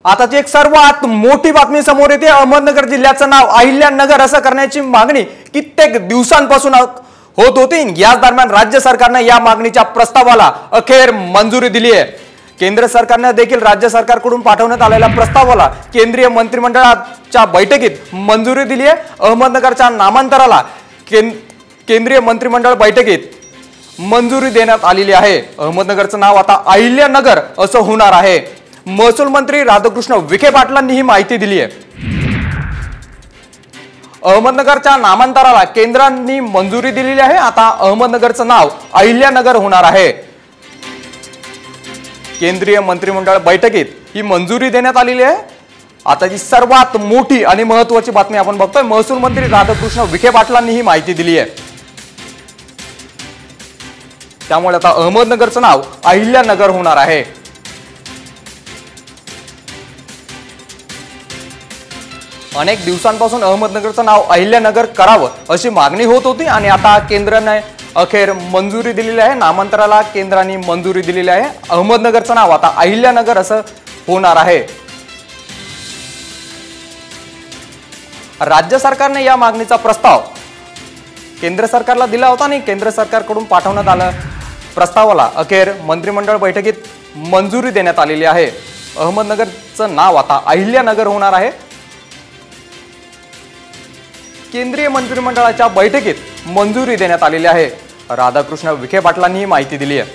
आताची एक सर्वात मोठी बातमी समोर येते। अहमदनगर जिल्ह्याचं नाव अहिल्यानगर असं करण्याची मागणी कित्येक दिवसांपासून होत होती। याच दरम्यान राज्य सरकारने या मागणीच्या प्रस्तावाला अखेर मंजुरी दिली आहे। केंद्र सरकारने देखील राज्य सरकारकडून पाठवण्यात आलेल्या प्रस्तावाला केंद्रीय मंत्रिमंडळाच्या बैठकीत मंजुरी दिली आहे। अहमदनगरच्या नामांतराला केंद्रीय मंत्रिमंडळ बैठकीत मंजुरी देण्यात आलेली आहे। अहमदनगरचं नाव आता अहिल्यानगर असं होणार आहे। महसूल मंत्री राधाकृष्ण विखे पाटलांनी ही माहिती दिली आहे। अहमदनगरच्या नामांतराला केंद्राने मंजुरी दिलेली आहे। आता अहमदनगरचं नाव अहिल्यानगर होणार आहे। केंद्रीय मंत्रिमंडळ बैठकीत ही मंजुरी देण्यात आलेली आहे। आता जी सर्वात मोठी आणि महत्त्वाची बातमी आपण बघतोय, महसूल मंत्री राधाकृष्ण विखे पाटलांनी ही माहिती दिली आहे। त्यामुळे आता अहमदनगरचं नाव अहिल्यानगर होणार आहे। अनेक दिवसांपासून अहमदनगरचं नाव अहिल्यानगर करावं अशी मागणी होत होती आणि आता केंद्राने अखेर मंजुरी दिलेली आहे। नामांतराला केंद्राने मंजुरी दिलेली आहे। अहमदनगरचं नाव आता अहिल्यानगर असं होणार आहे। राज्य सरकारने या मागणीचा प्रस्ताव केंद्र सरकारला दिला होता आणि केंद्र सरकारकडून पाठवण्यात आला प्रस्तावाला अखेर मंत्रिमंडळ बैठकीत मंजुरी देण्यात आलेली आहे। अहमदनगरचं नाव आता अहिल्यानगर होणार आहे। केंद्रीय मंत्रिमंडळाच्या बैठकीत मंजुरी देण्यात आलेली आहे। राधाकृष्ण विखे पाटलांनी ही माहिती दिली आहे।